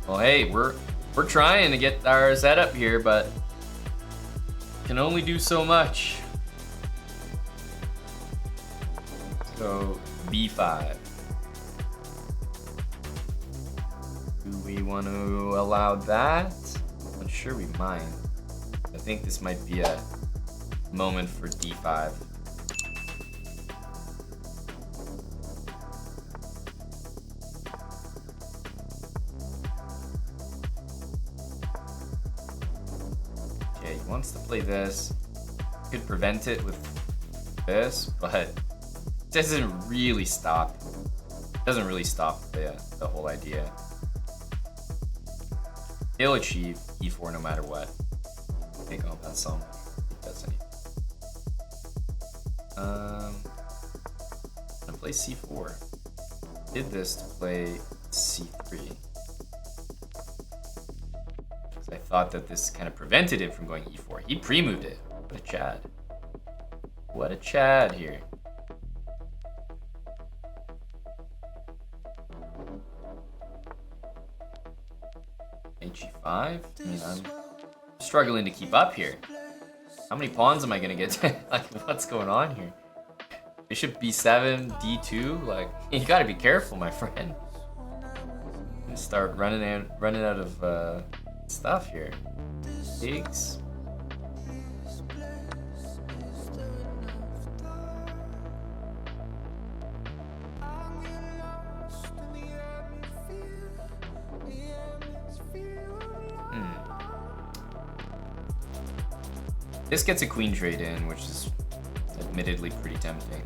Well, hey, we're trying to get our setup here, but can only do so much. Let's go b5. Do we want to allow that? I'm not sure we mind. I think this might be a moment for d5. Okay, he wants to play this. Could prevent it with this, but it doesn't really stop. Doesn't really stop the whole idea. He'll achieve e4 no matter what. Take on that song. That's anything. I'm gonna play c4. Did this to play c3. Because I thought that this kind of prevented him from going e4. He pre-moved it. What a Chad. What a Chad here. H5? I mean, I'm struggling to keep up here. How many pawns am I gonna get to? Like, what's going on here? Bishop b7, d2? Like, you gotta be careful, my friend. You start running out of stuff here. Pigs. This gets a queen trade in, which is admittedly pretty tempting.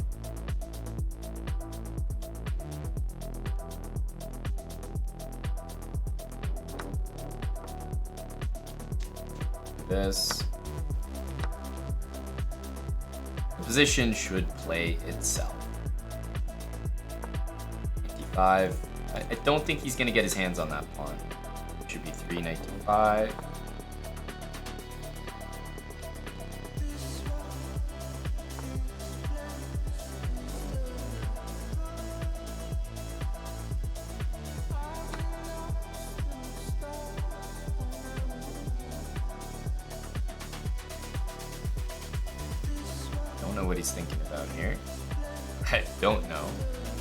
This. The position should play itself. 55. I don't think he's gonna get his hands on that pawn. It should be 3 knight d5. What he's thinking about here. I don't know.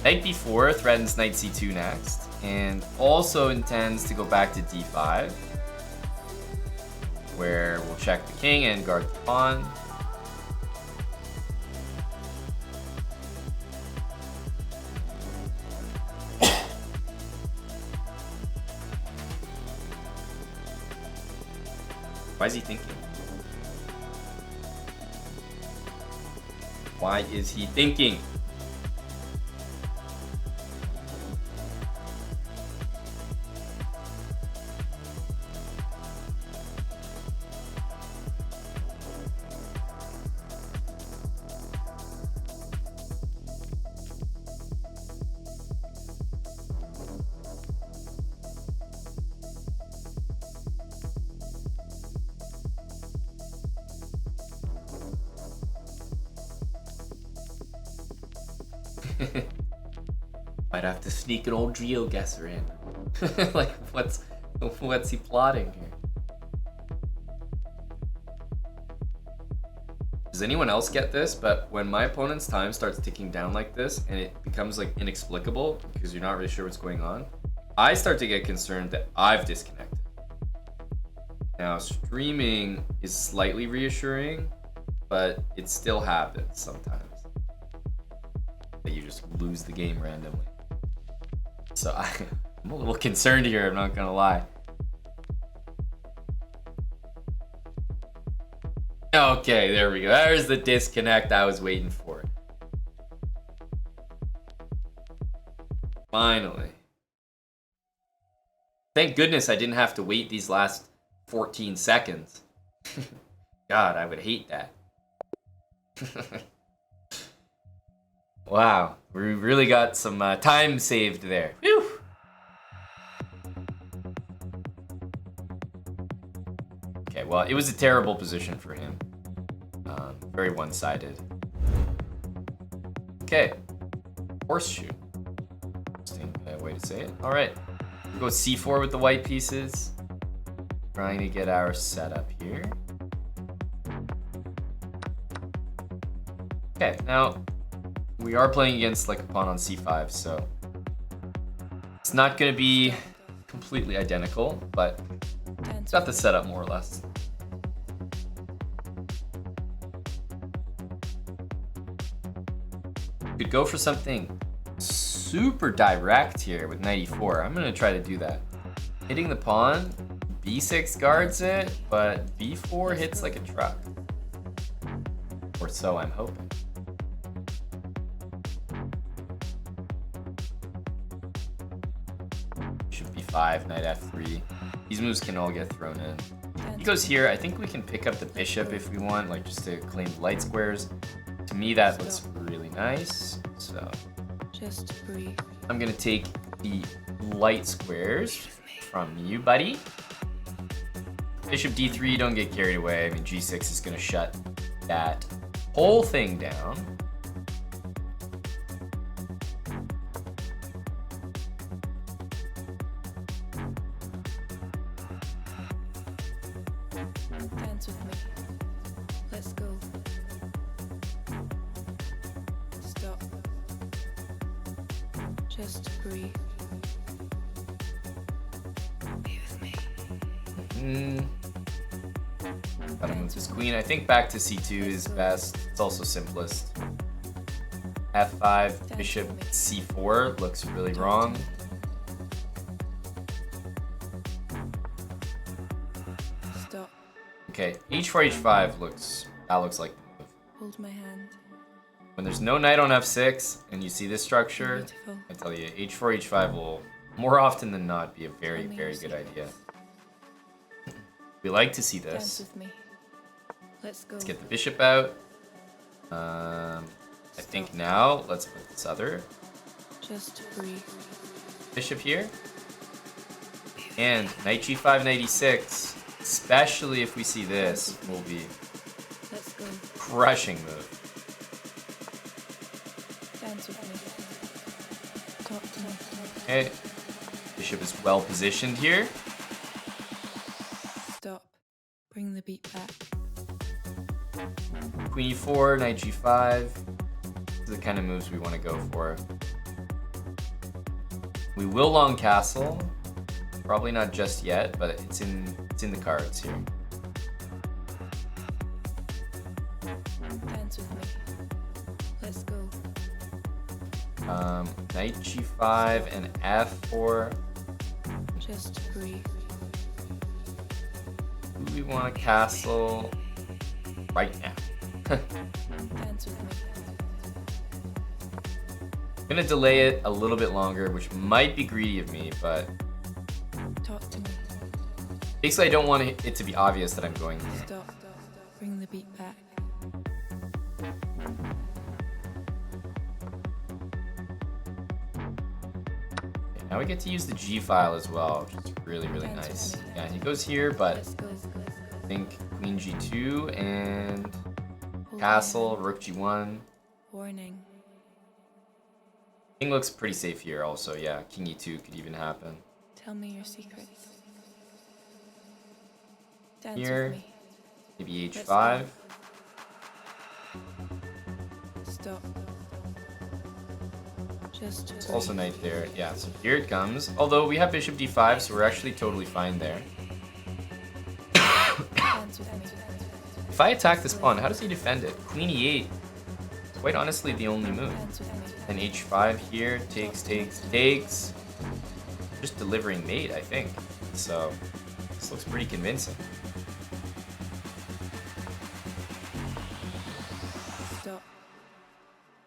Knight b4 threatens knight c2 next, and also intends to go back to d5, where we'll check the king and guard the pawn. Why is he thinking? Why is he thinking? Might have to sneak an old GeoGuessr in. Like, what's he plotting here? Does anyone else get this? But when my opponent's time starts ticking down like this and it becomes like inexplicable because you're not really sure what's going on, I start to get concerned that I've disconnected. Now, streaming is slightly reassuring, but it still happens sometimes that you just lose the game randomly. So I'm a little concerned here, I'm not gonna lie. Okay, there we go. There's the disconnect I was waiting for. Finally. Thank goodness I didn't have to wait these last 14 seconds. God, I would hate that. Wow, we really got some time saved there. Whew. Okay, well, it was a terrible position for him. Very one-sided. Okay, horseshoe. Interesting way to say it. All right, We'll go c4 with the white pieces. Trying to get our setup here. Okay, now we are playing against like a pawn on c5, so it's not going to be completely identical, but it's got the setup more or less. Could go for something super direct here with knight e4. I'm going to try to do that. Hitting the pawn, b6 guards it, but b4 hits like a truck. Or so I'm hoping. Bishop b5, knight f3. These moves can all get thrown in. He goes here. I think we can pick up the bishop if we want, like just to claim the light squares. To me, that looks really nice. So just breathe. I'm gonna take the light squares from you, buddy. Bishop d3, don't get carried away. I mean, g6 is gonna shut that whole thing down. Dance with me. Let's go. Stop. Just breathe. Be with me. Gotta move this queen. I think back to c2 is best. It's also simplest. f5, bishop c4 looks really wrong. Stop. Okay, h4, h5 looks like the move. Hold my hand. When there's no knight on f6 and you see this structure, Beautiful. I tell you, h4, h5 will more often than not be a very, very good idea. We like to see Dance this. with me. Let's go. Let's get the bishop out. I think now let's put this other Just breathe. bishop here. And knight g5, knight e6, especially if we see this, will be Let's go. crushing move. Dance with me. Talk to me. Okay, bishop is well positioned here. Stop. Bring the beat back. Queen e4, knight g5. These are the kind of moves we want to go for. We will long castle. Probably not just yet, but it's in the cards here. Dance with me. Let's go. Knight g5 and f4. Just breathe. Do we want to castle right now? Dance with me. I'm gonna delay it a little bit longer, which might be greedy of me, but Talk to me. basically I don't want it to be obvious that I'm going here. Stop. Bring the beat back. Okay, now we get to use the G file as well, which is really, really nice. Yeah, he goes here, but Let's go. I think Queen G2 and castle, Rook G1. Warning. King looks pretty safe here also, yeah. King E2 could even happen. Tell me your secrets. Dance Here. with me. Maybe H5. Stop. Just It's also knight there. Yeah, so here it comes. Although we have bishop D5, so we're actually totally fine there. dance with me. If I attack this pawn, how does he defend it? Queen E8. It's quite honestly the only move. Dance with me. And H5 here, takes. Just delivering mate, I think. So, this looks pretty convincing. Stop.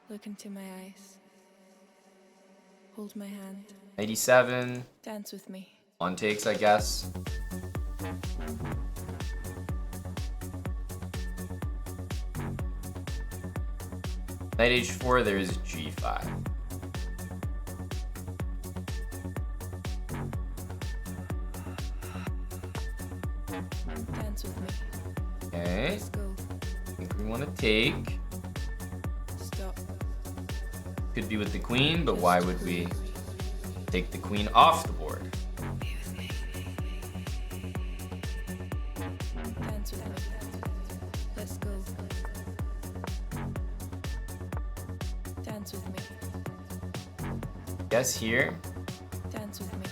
Look into my eyes. Hold my hand. 87, Dance with me. on takes, I guess. Knight H4, there's G5. Dance with me. Okay, Let's go. I think we want to take. Stop. Could be with the queen, but why would we take the queen off the board? Dance with me. Let's go. Dance with me. Guess here. Dance with me.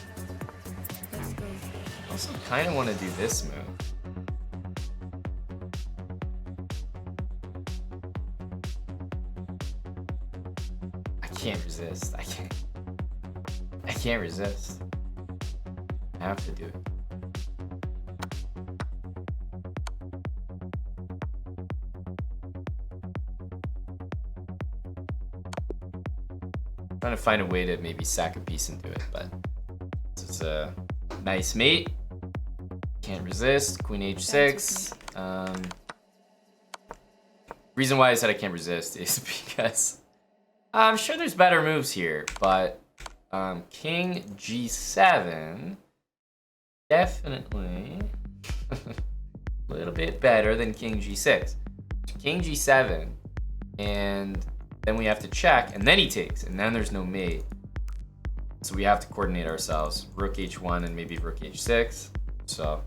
Let's go. I also kind of want to do this move. I can't resist. I can't resist. I have to do it. Trying to find a way to maybe sack a piece into it, but this is a nice mate. Can't resist. Queen h6. Reason why I said I can't resist is because I'm sure there's better moves here, but king g7 definitely a little bit better than king g6. King g7, and then we have to check, and then he takes, and then there's no mate. So we have to coordinate ourselves. Rook h1 and maybe rook h6. So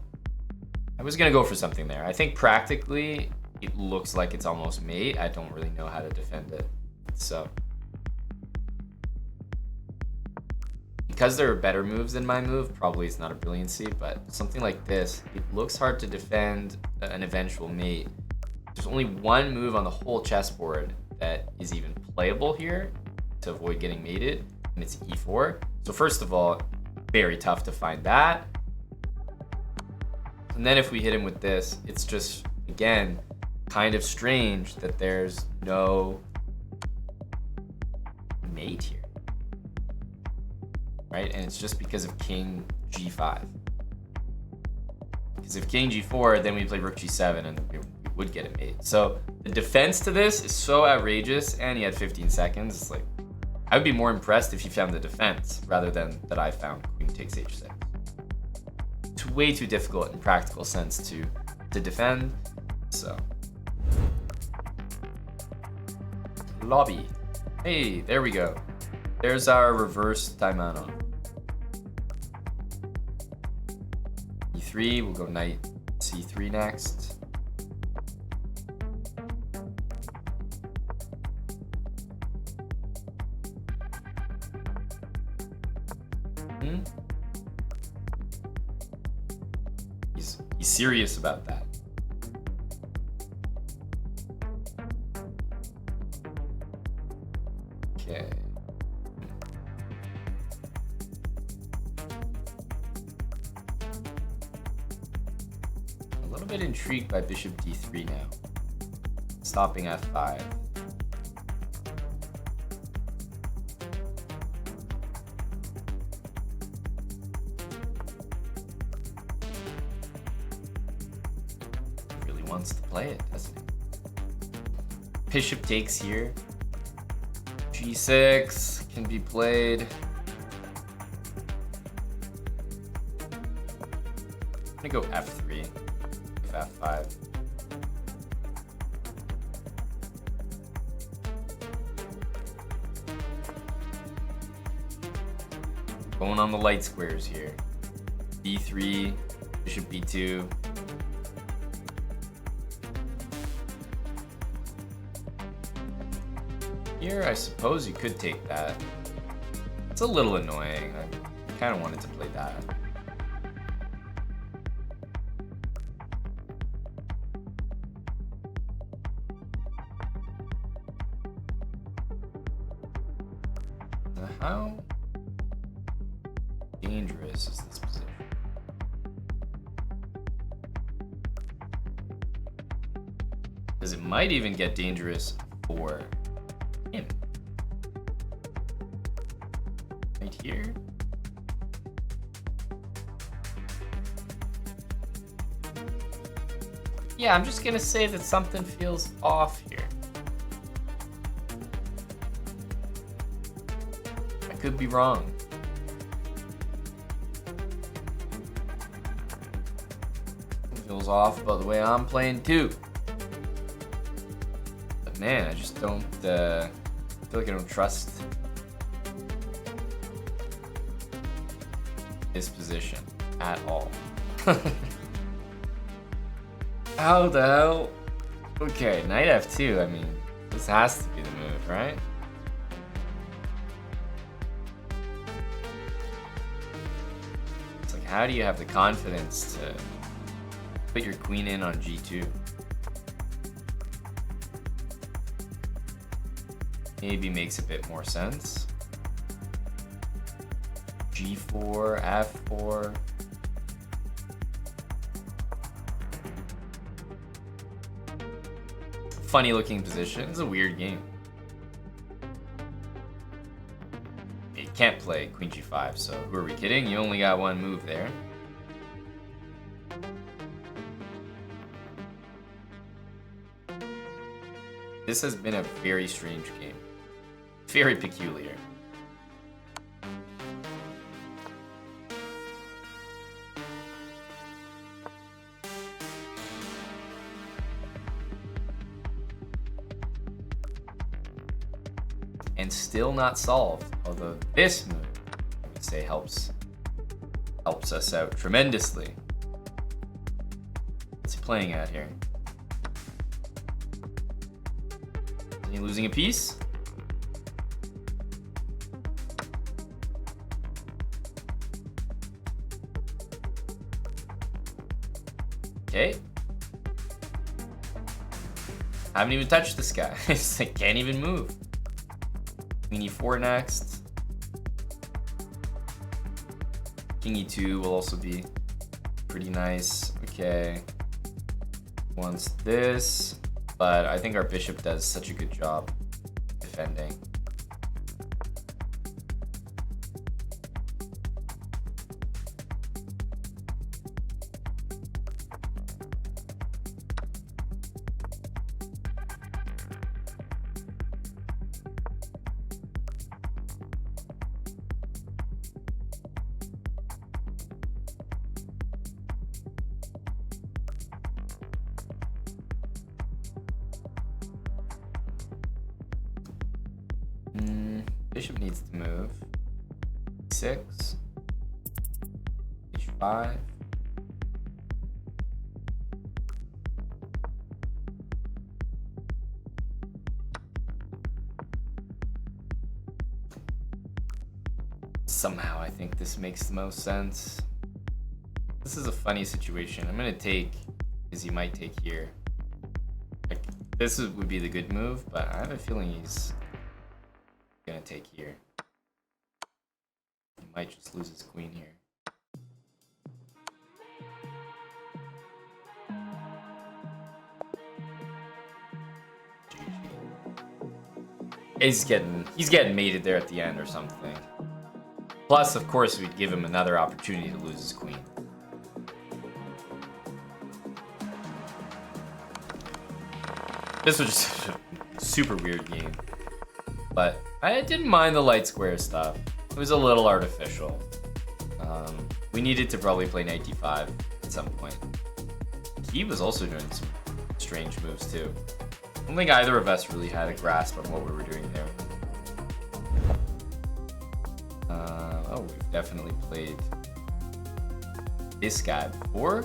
I was gonna go for something there. I think practically it looks like it's almost mate. I don't really know how to defend it. So because there are better moves than my move, probably it's not a brilliancy, but something like this, it looks hard to defend an eventual mate. There's only one move on the whole chessboard that is even playable here to avoid getting mated, and it's e4. So first of all, very tough to find that. And then if we hit him with this, it's just, again, kind of strange that there's no mate here, right? And it's just because of king g5. Because if king g4, then we play rook g7 and we would get a mate. So the defense to this is so outrageous, and he had 15 seconds. It's like, I would be more impressed if he found the defense rather than that I found queen takes h6. It's way too difficult in practical sense to defend. So lobby. Hey, there we go. There's our reverse Taimanov. e3, we'll go knight c3 next. He's serious about that. Okay. A little bit intrigued by bishop d3 now. Stopping f5. Wants to play it, doesn't he? Bishop takes here. G6 can be played. I'm gonna go f3 with f5. Going on the light squares here. b3, bishop b2. Here, I suppose you could take that. It's a little annoying. I kind of wanted to play that. Now, how dangerous is this position? Because it might even get dangerous for him. Right here. Yeah, I'm just gonna say that something feels off here. I could be wrong. It feels off about the way I'm playing too. But man, I just don't I feel like I don't trust his position at all. How the hell? Okay, knight f2. I mean, this has to be the move, right? It's like, how do you have the confidence to put your queen in on g2? Maybe makes a bit more sense. g4, f4. Funny looking position. It's a weird game. You can't play queen g5, so who are we kidding? You only got one move there. This has been a very strange game. Very peculiar. And still not solved, although this move, I would say, helps us out tremendously. What's he playing at here? Is he losing a piece? Okay. Haven't even touched this guy. It's like, can't even move. Queen e4 next. King e2 will also be pretty nice. Okay. Wants this, but I think our bishop does such a good job defending. Bishop needs to move. E6. H5. Somehow I think this makes the most sense. This is a funny situation. I'm gonna take, because he might take here. Like, this would be the good move, but I have a feeling he's gonna take here. He might just lose his queen here. He's getting mated there at the end or something. Plus, of course, we'd give him another opportunity to lose his queen. This was just a super weird game. But I didn't mind the light square stuff. It was a little artificial. We needed to probably play knight d5 at some point. He was also doing some strange moves too. I don't think either of us really had a grasp on what we were doing there. Oh, we've definitely played this guy before.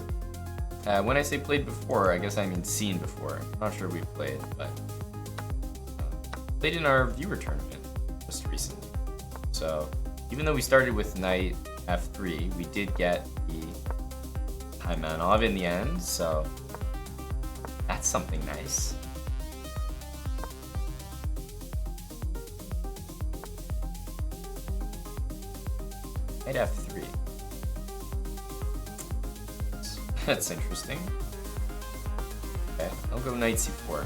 When I say played before, I guess I mean seen before. I'm not sure we've played, but played in our viewer tournament just recently. So even though we started with knight f3, we did get the Taimanov in the end, so that's something nice. Knight f3. That's interesting. Okay, I'll go knight c4.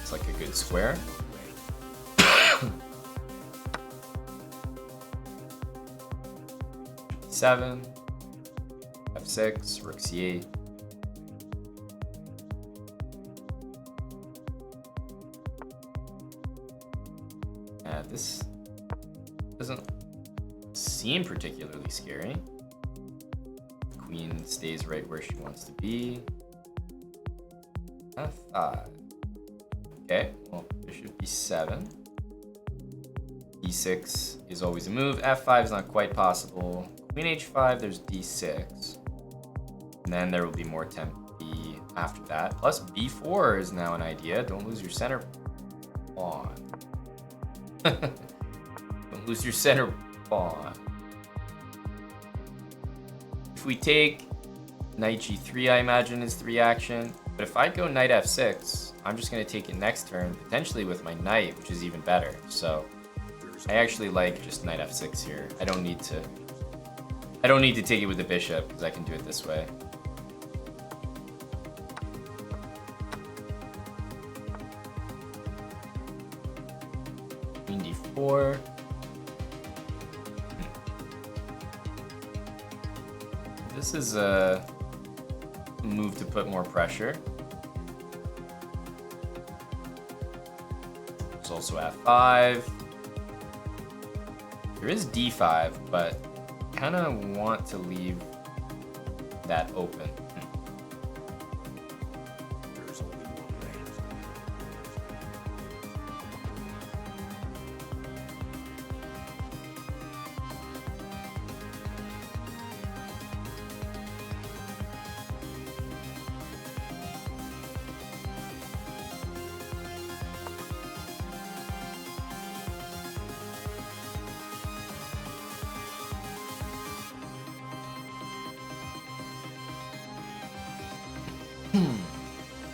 It's like a good square. E7, f6, rook c8. This doesn't seem particularly scary. Queen stays right where she wants to be. F5. Okay, well, bishop e7. e6 is always a move. f5 is not quite possible. Queen h5, there's d6. And then there will be more tempi be after that. Plus b4 is now an idea. Don't lose your center pawn. Don't lose your center pawn. If we take knight g3, I imagine is the reaction. But if I go knight f6, I'm just going to take it next turn, potentially with my knight, which is even better. So I actually like just knight f6 here. I don't need to take it with the bishop because I can do it this way. Queen d4. This is a move to put more pressure. There's also f5. There is d5, but I kind of want to leave that open.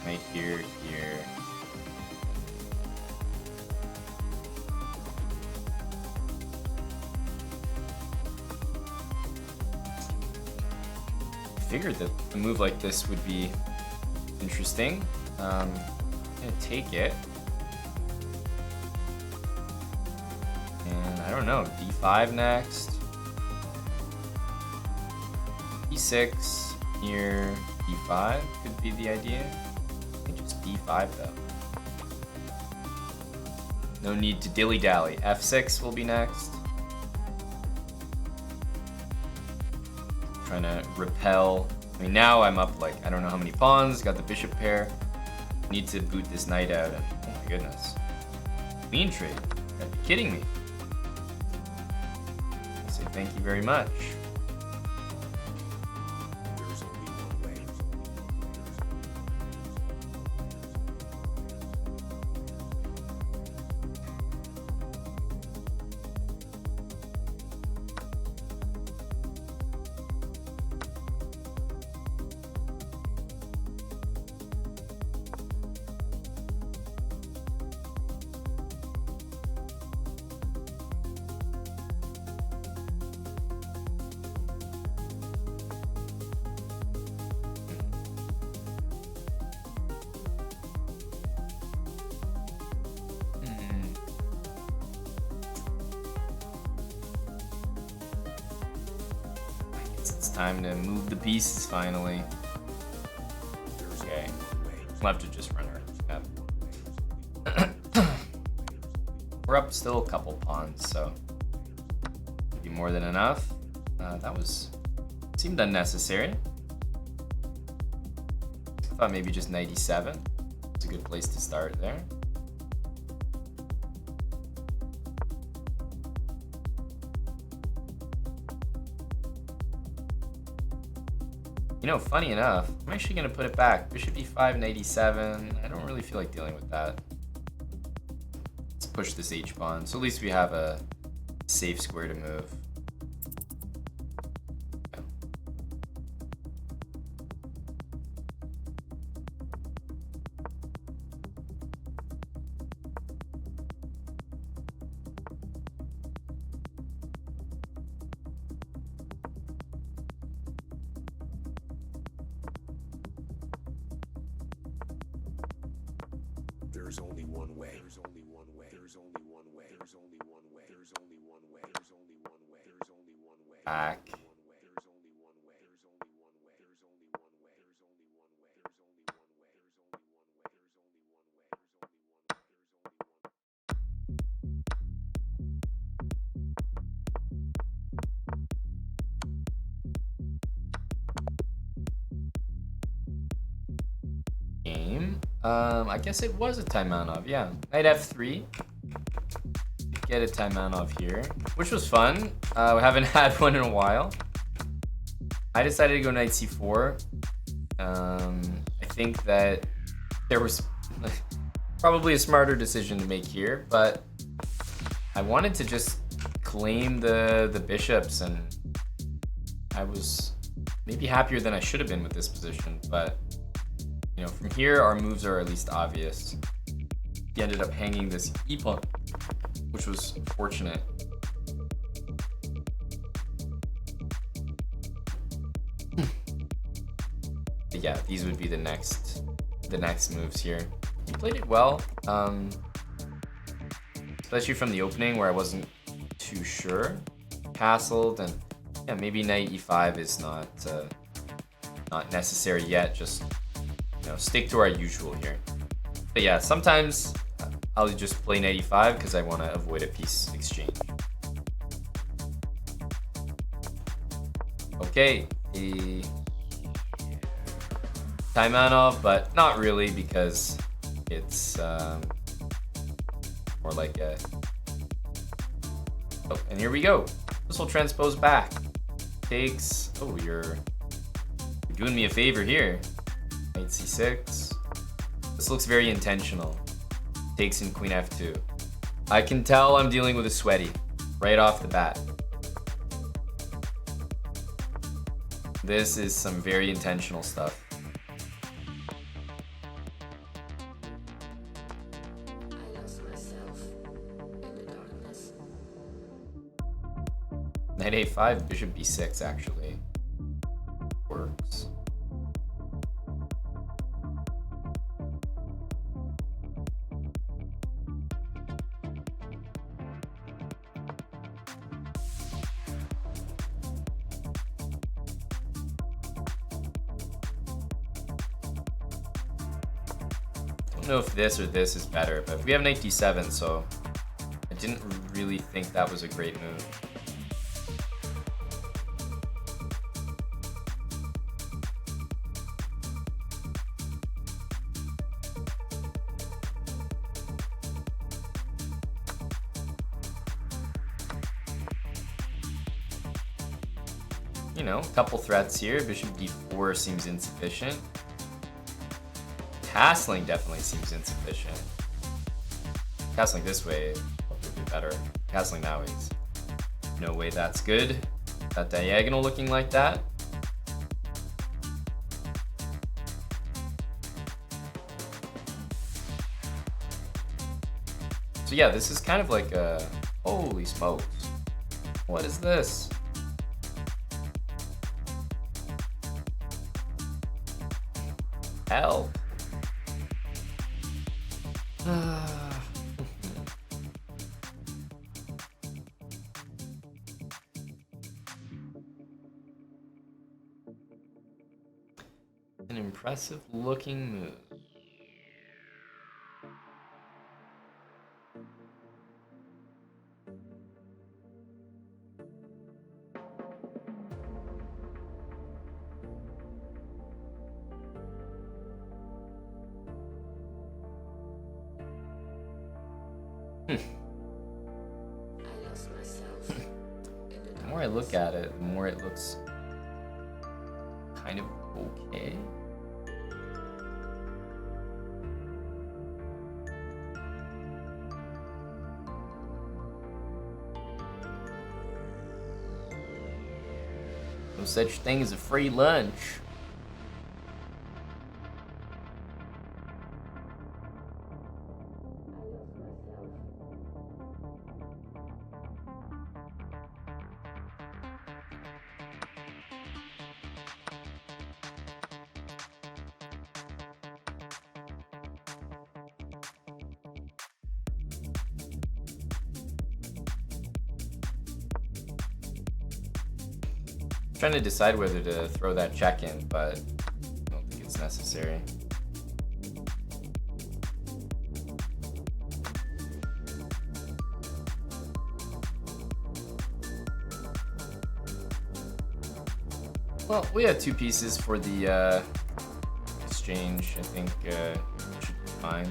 Right here. I figured that a move like this would be interesting. I'm gonna take it. And I don't know, d5 next. e6 here. d5 could be the idea. I think just d5 though. No need to dilly-dally. f6 will be next. Trying to repel. I mean, now I'm up like, I don't know how many pawns, got the bishop pair. Need to boot this knight out, and oh my goodness. Queen trade. Are you kidding me? I'll say thank you very much. It's time to move the pieces finally. Okay. We'll have to just run her. We're up still a couple pawns, so maybe more than enough. That seemed unnecessary. I thought maybe just knight e7. It's a good place to start there. You know, funny enough, I'm actually going to put it back. Bishop e5, knight e7. I don't really feel like dealing with that. Let's push this h-pawn. So at least we have a safe square to move. There's only one way. There's only one way. There's only one way. There's only one way. There's only one way. There's only one way. There's only one way. Back. There's only one way. There's only one way. There's only one way. There's only one way. There's only one way. There's only one way. There's only one way. There's only one way. Game. I guess it was a Taimanov, yeah. Knight f3. Get a Taimanov here, which was fun. We haven't had one in a while. I decided to go knight c4. I think that there was probably a smarter decision to make here, but I wanted to just claim the bishops, and I was maybe happier than I should have been with this position, but you know, from here our moves are at least obvious. He ended up hanging this e-pawn, which was fortunate. But yeah, these would be the next moves here. He played it well, especially from the opening where I wasn't too sure. Castled, and yeah, maybe knight e5 is not necessary yet. Just, you know, stick to our usual here. But yeah, sometimes I'll just play knight e5 because I want to avoid a piece exchange. Okay, the Taimanov, but not really because it's more like a... Oh, and here we go. This will transpose back. Takes... Oh, you're doing me a favor here. Knight c6. This looks very intentional. Takes in queen f2. I can tell I'm dealing with a sweaty right off the bat. This is some very intentional stuff. Knight a5, bishop b6 actually works. I don't know if this or this is better, but we have knight d7, so I didn't really think that was a great move. You know, a couple threats here. Bishop d4 seems insufficient. Castling definitely seems insufficient. Castling this way would be better. Castling that way, no way that's good. That diagonal looking like that. So yeah, this is kind of like a... Holy smokes. What is this? Help. An impressive looking move. The more I look at it, the more it looks kind of okay. No such thing as a free lunch. Trying to decide whether to throw that check in, but I don't think it's necessary. Well, we have two pieces for the exchange. I think it should be fine.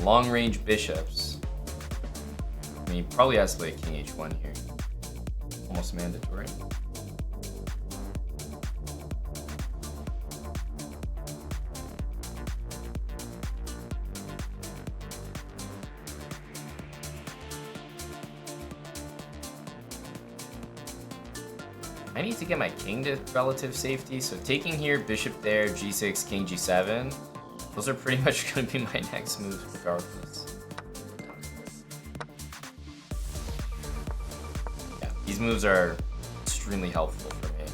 long-range bishops. I mean, he probably has to play king h1 here. Almost mandatory. I need to get my king to relative safety, so taking here, bishop there, g6, king g7, those are pretty much going to be my next moves regardless. Yeah, these moves are extremely helpful for me.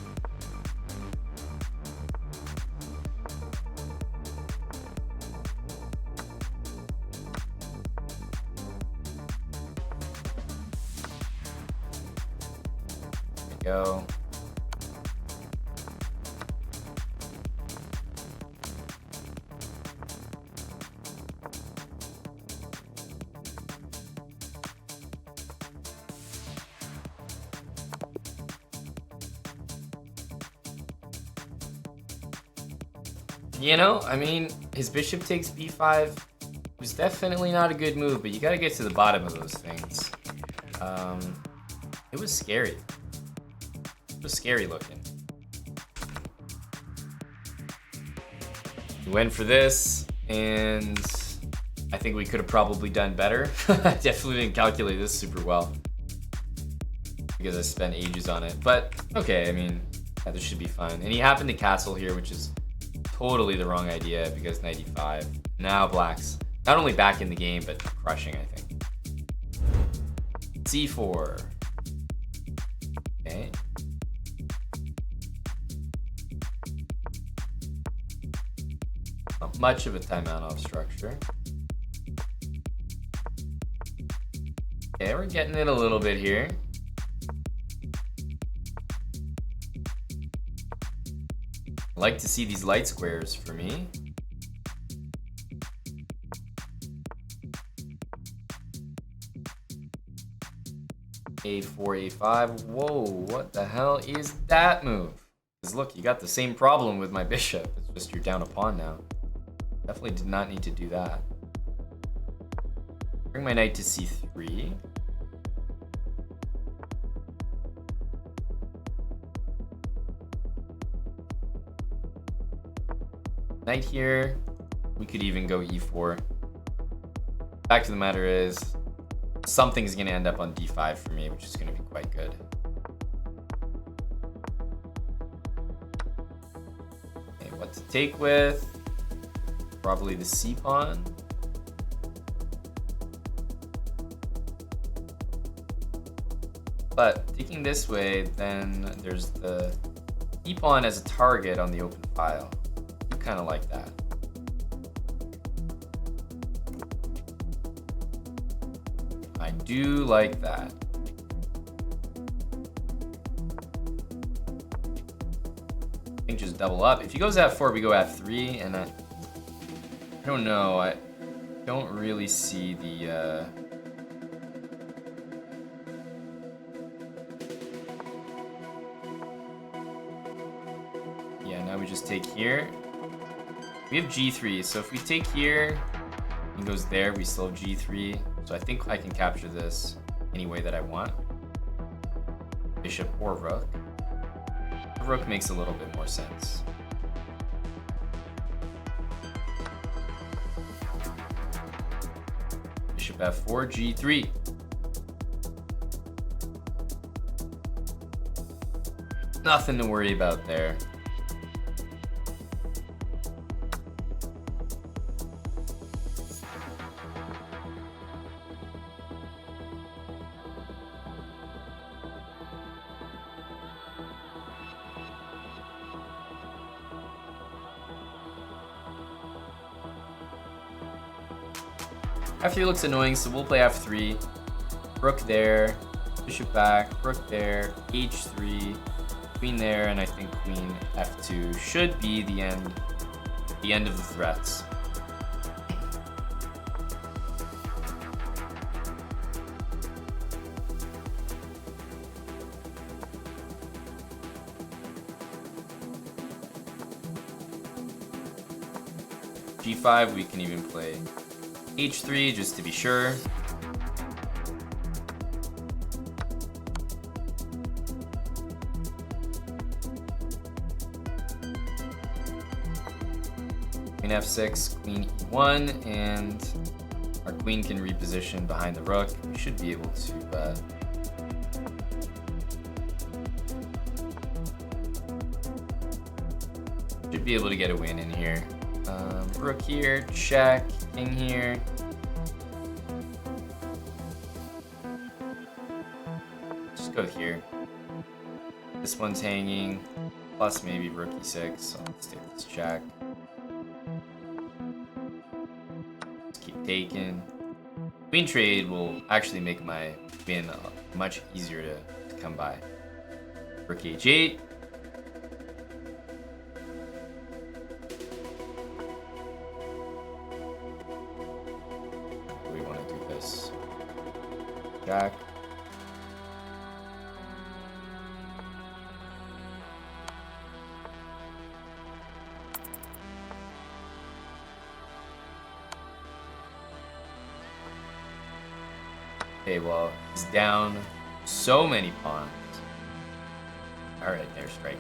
There we go. You know, I mean, his bishop takes b5 was definitely not a good move, but you gotta get to the bottom of those things. It was scary. It was scary looking. We went for this, and I think we could have probably done better. I definitely didn't calculate this super well because I spent ages on it, but okay, I mean, yeah, this should be fine. And he happened to castle here, which is totally the wrong idea because knight e5. Now black's not only back in the game, but crushing, I think. c4. Okay. Not much of a Taimanov structure. Okay, we're getting it a little bit here. I like to see these light squares for me. a4, a5. Whoa, what the hell is that move? Because look, you got the same problem with my bishop. It's just you're down a pawn now. Definitely did not need to do that. Bring my knight to c3. Knight here. We could even go e4. Fact of the matter is, something's going to end up on d5 for me, which is going to be quite good. Okay, what to take with? Probably the c pawn. But taking this way, then there's the e pawn as a target on the open file. I kind of like that. I do like that. I think just double up. If he goes f4, we go f3, and I don't know. I don't really see the. Yeah, now we just take here. We have g3, so if we take here, he goes there, we still have g3. So I think I can capture this any way that I want. Bishop or rook. Rook makes a little bit more sense. Bishop f4, g3. Nothing to worry about there. F3 looks annoying, so we'll play f3. Rook there, bishop back, rook there, h3, queen there, and I think queen f2 should be the end of the threats. g5 we can even play h3 just to be sure. Queen f6, queen e1, and our queen can reposition behind the rook. We should be able to get a win in here. Rook here, check, king here. Just go here. This one's hanging, plus maybe rook e6, so let's take this check. Let's keep taking. Queen trade will actually make my win much easier to come by. Rook h8. We want to do this. Jack. Okay, well, he's down so many pawns. Alright, there, striker.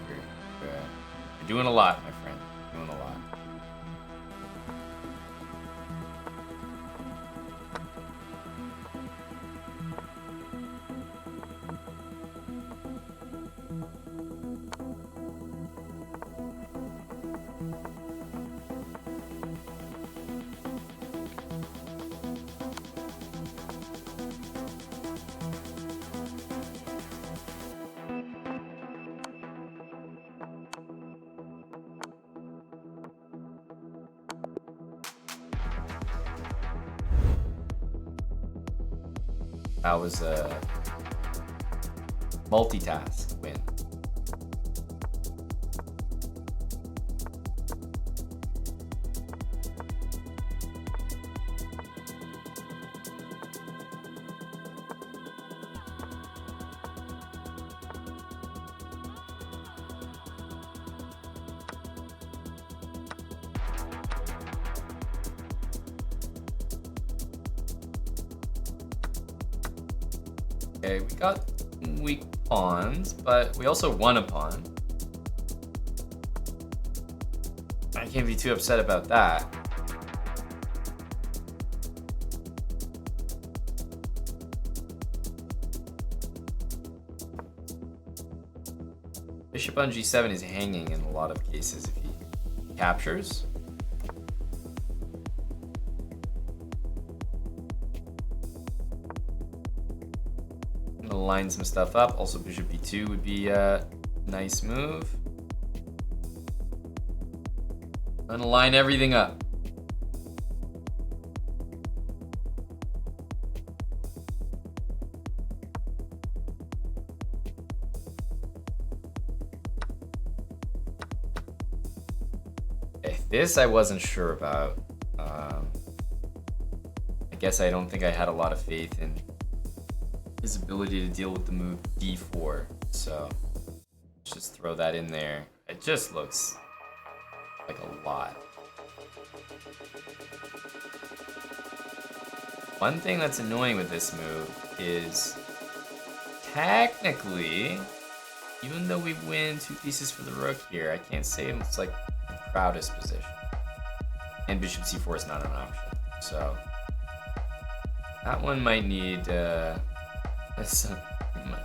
You're doing a lot, my friend. You're doing a lot. That was a multitask win. Okay, we got weak pawns, but we also won a pawn. I can't be too upset about that. Bishop on g7 is hanging in a lot of cases if he captures. Line some stuff up. Also, bishop b2 would be a nice move. I'm gonna line everything up. Okay, this I wasn't sure about. I guess I don't think I had a lot of faith in his ability to deal with the move d4, so let's just throw that in there. It just looks like a lot. One thing that's annoying with this move is technically, even though we win 2 pieces for the rook here, I can't say it's like the proudest position. And bishop c4 is not an option, so that one might need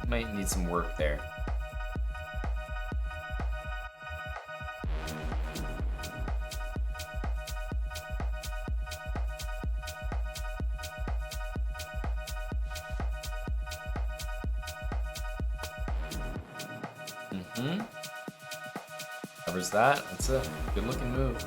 might need some work there. Covers that. That's a good looking move.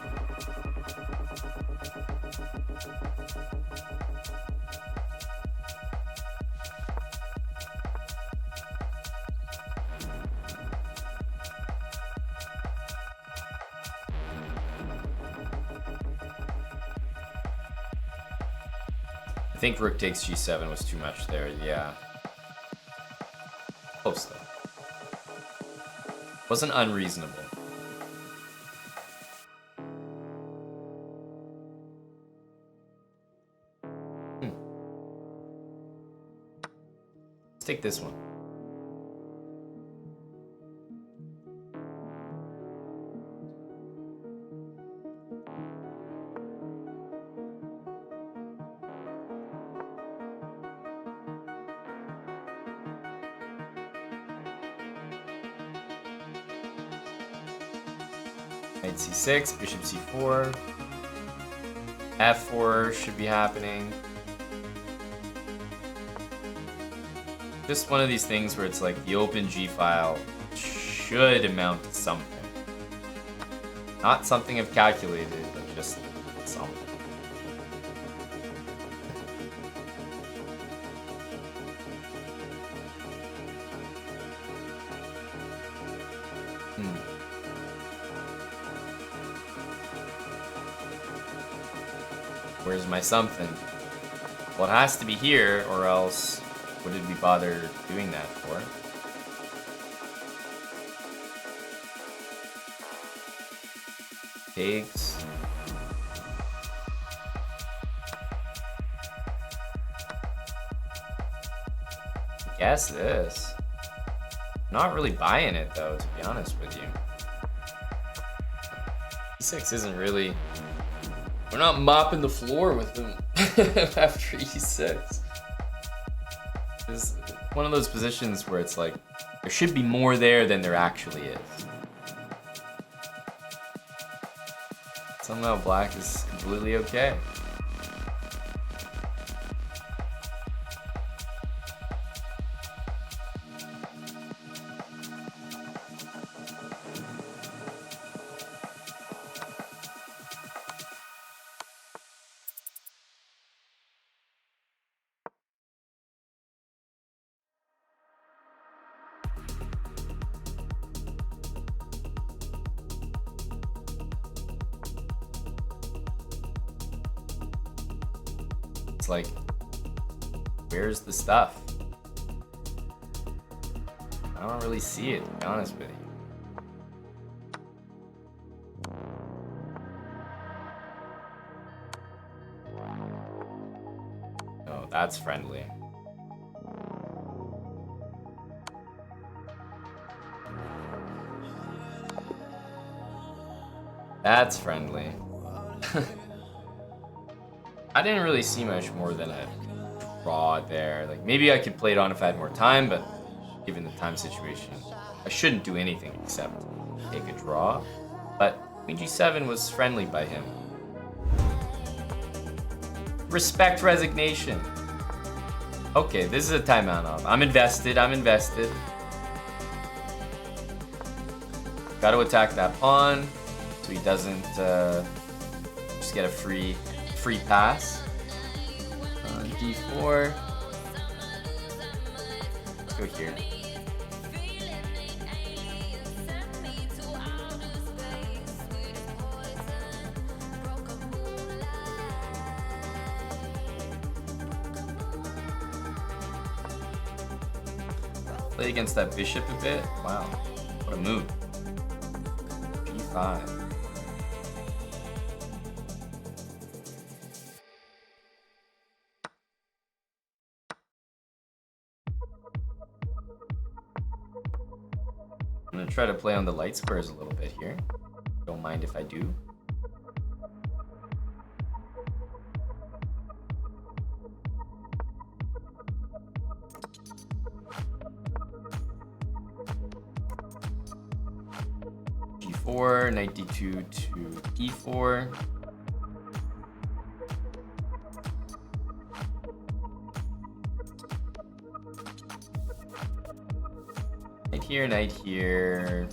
I think rook takes g7 was too much there, yeah. Close though. Wasn't unreasonable. Let's take this one. Knight c6, bishop c4. f4 should be happening. Just one of these things where it's like the open G file should amount to something. Not something I've calculated, but just something. Where's my something? Well, it has to be here, or else what did we bother doing that for? Takes. Guess this. Not really buying it though, to be honest with you. E6 isn't really. We're not mopping the floor with them after E6. It's one of those positions where it's like there should be more there than there actually is. Somehow black is completely okay. It's like, where's the stuff? I don't really see it, to be honest with you. Oh, that's friendly. That's friendly. I didn't really see much more than a draw there. Like, maybe I could play it on if I had more time, but given the time situation, I shouldn't do anything except take a draw. But Queen G7 was friendly by him. Respect resignation. Okay, this is a Taimanov. I'm invested, I'm invested. Gotta attack that pawn so he doesn't just get a free pass. D4. Let's go here. Play against that bishop a bit. Wow, what a move. G5. I'm gonna try to play on the light squares a little bit here. Don't mind if I do. G4, knight D2 to E4. Knight here.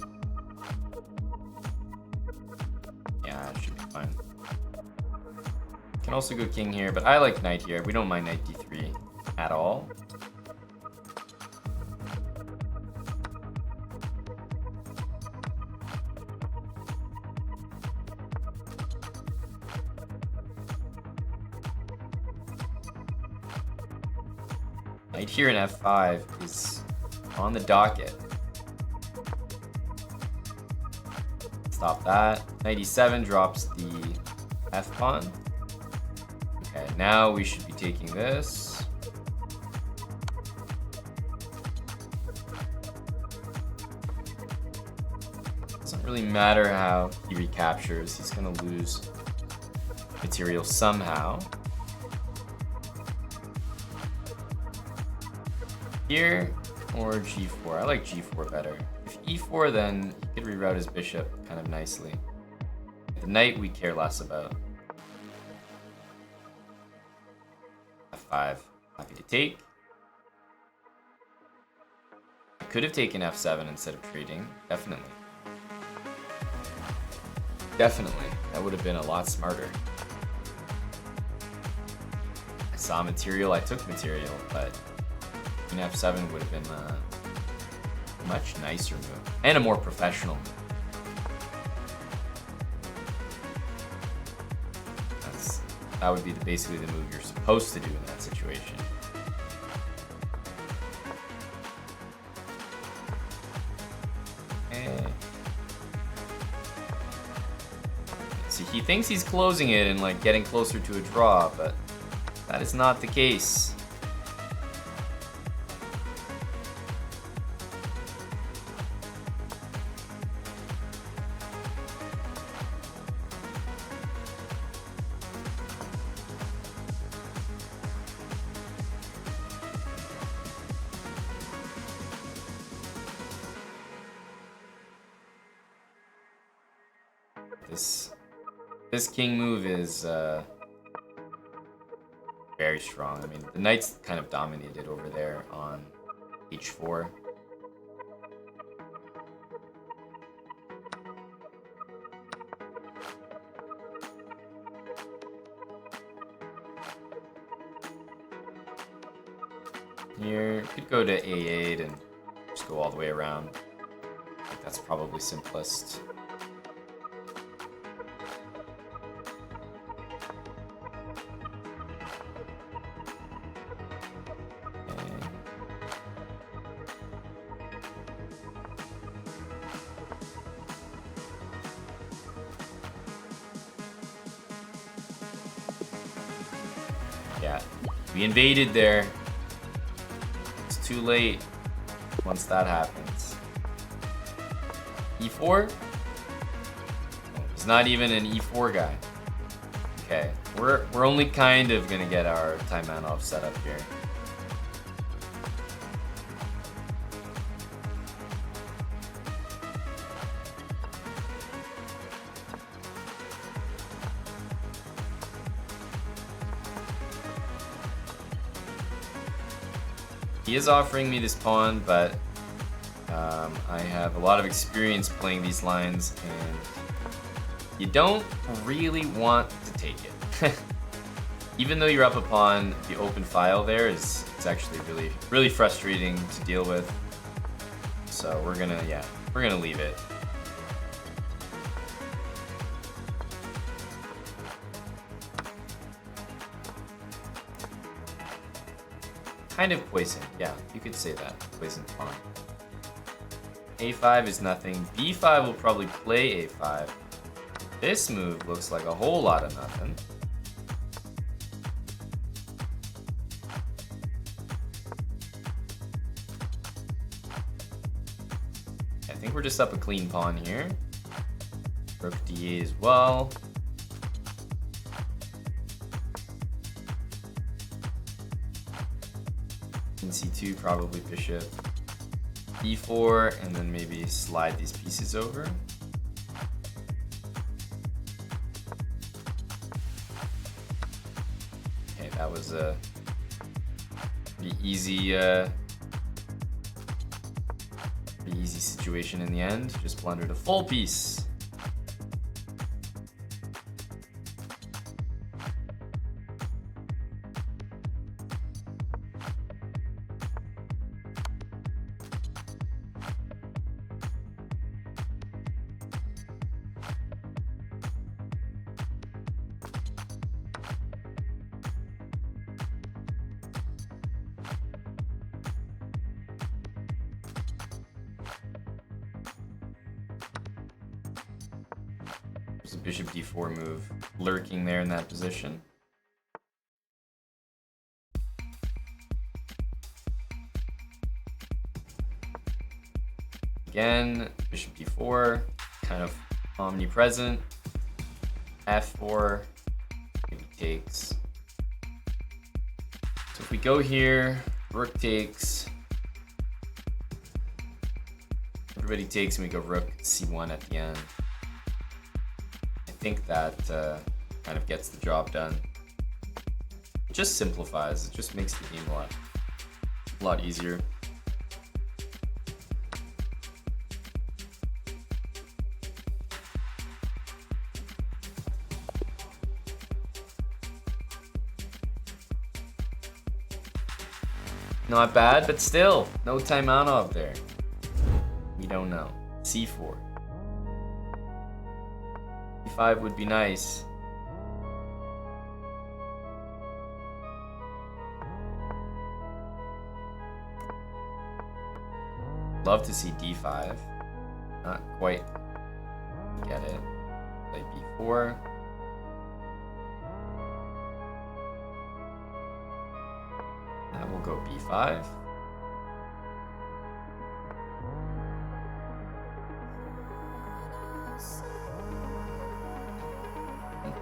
Yeah, it should be fine. Can also go king here, but I like knight here. We don't mind knight D3 at all. Knight here in F5 is on the docket. Stop that. Knight E7 drops the F pawn. Okay, now we should be taking this. really matter how he recaptures. He's gonna lose material somehow. Here or g4. I like g4 better. If e4, then he could reroute his bishop kind of nicely. The knight we care less about. f5. Happy to take. I could have taken f7 instead of trading. Definitely. Definitely. That would have been a lot smarter. I saw material, I took material, but queen f7 would have been a much nicer move. And a more professional move. That would be basically the move you're supposed to do in that situation. See, he thinks he's closing it and like getting closer to a draw, but that is not the case. This king move is very strong. I mean, the knight's kind of dominated over there on h4. Here, could go to a8 and just go all the way around. I think that's probably simplest. Yeah, we invaded there. It's too late once that happens. e4? He's not even an e4 guy. Okay, we're only kind of gonna get our Taimanov set up here. He is offering me this pawn, but I have a lot of experience playing these lines, and you don't really want to take it. Even though you're up a pawn, the open file there it's actually really frustrating to deal with. So we're gonna leave it. Kind of poison, yeah, you could say that. Poison pawn. a5 is nothing. b5 will probably play a5. This move looks like a whole lot of nothing. I think we're just up a clean pawn here. Rook d8 as well. c2, probably bishop e4, and then maybe slide these pieces over. Okay, that was a pretty easy situation in the end. Just blundered a full piece. There's a bishop d4 move lurking there in that position. Again, bishop d4, kind of omnipresent. F4 maybe takes. So if we go here, rook takes. Everybody takes and we go rook c1 at the end. I think that kind of gets the job done. It just simplifies. It just makes the game a lot easier. Not bad, but still, no Taimanov there. We don't know. C4. E5 would be nice. Love to see D5. Not quite get it. Play B4. Now we'll go B5.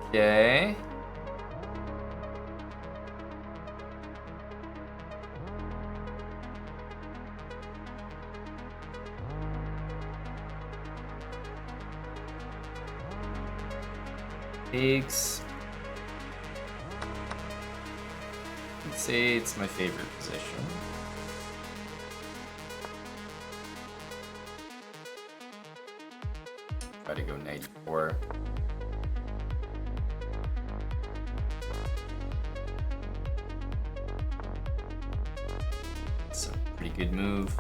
Okay. Takes. Let's say it's my favorite position. Try to go knight e4. It's a pretty good move.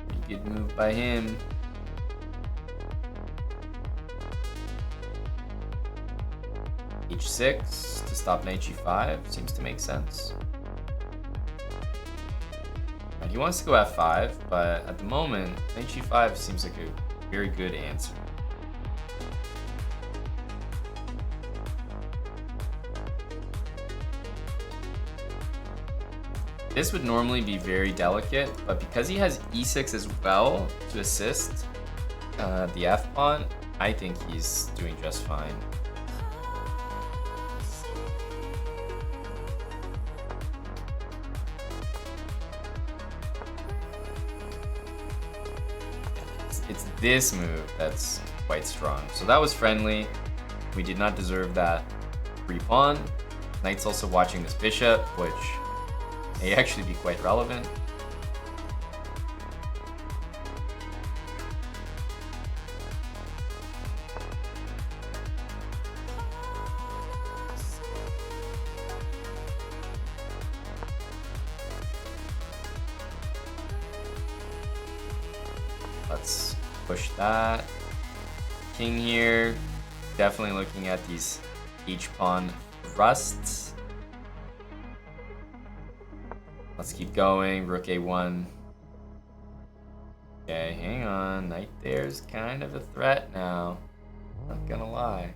Pretty good move by him. H6 to stop knight g5 seems to make sense. And he wants to go f5, but at the moment, knight g5 seems like a very good answer. This would normally be very delicate, but because he has e6 as well to assist the f pawn, I think he's doing just fine. It's this move that's quite strong. So that was friendly. We did not deserve that free pawn. Knight's also watching this bishop, which may actually be quite relevant. Let's push that. King here. Definitely looking at these h-pawn thrusts. Let's keep going. Rook a1. Okay, hang on. Knight there's kind of a threat now. Not gonna lie.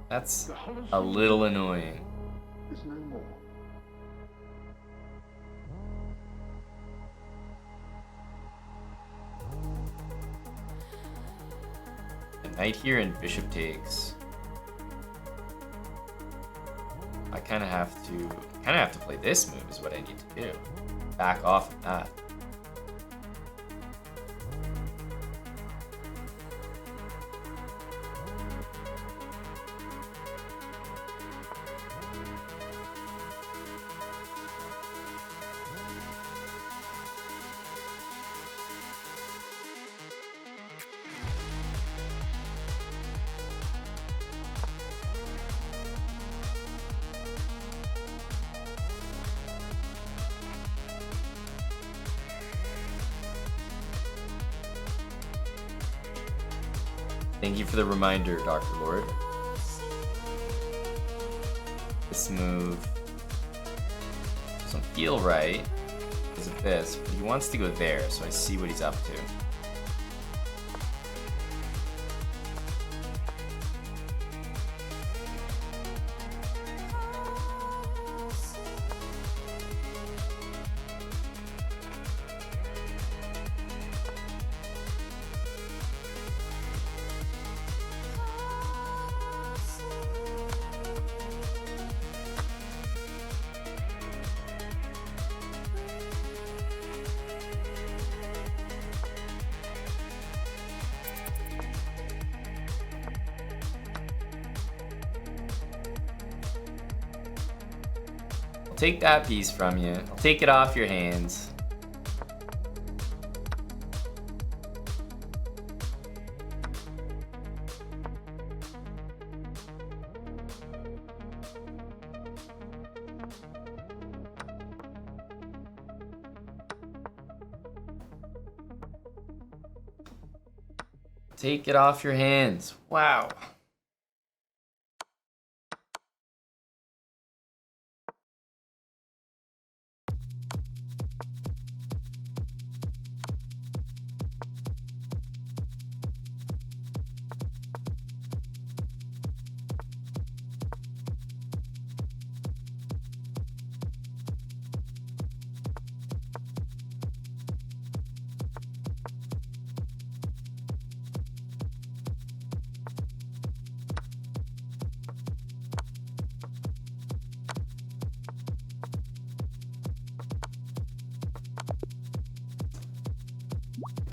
That's a little annoying. There's no more. Knight here and bishop takes. I kind of have to play this move is what I need to do. Back off of that. Thank you for the reminder, Dr. Lord. This move doesn't feel right because of this, but he wants to go there, so I see what he's up to. take that piece from you. I'll take it off your hands. Take it off your hands. Wow.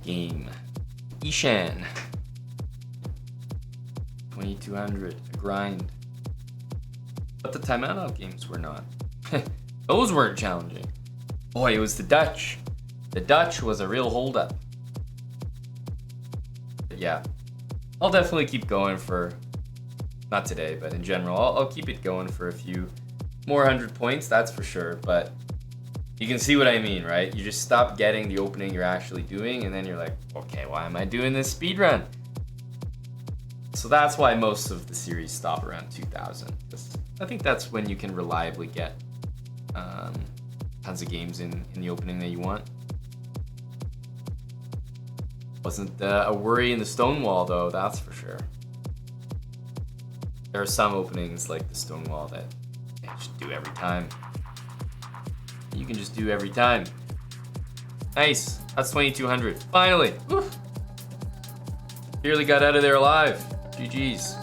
Game. Ishan. 2200. A grind. But the Taimanov games were not. Those weren't challenging. Boy, it was the Dutch. The Dutch was a real holdup. But yeah. I'll definitely keep going for, not today, but in general, I'll keep it going for a few more 100 points, that's for sure. But you can see what I mean, right? You just stop getting the opening you're actually doing, and then you're like, okay, why am I doing this speed run? So that's why most of the series stop around 2000. I think that's when you can reliably get tons of games in the opening that you want. Wasn't a worry in the Stonewall though, that's for sure. There are some openings like the Stonewall that you just do every time. You can just do every time. Nice. That's 2200. Finally. Woo. Barely got out of there alive. GG's.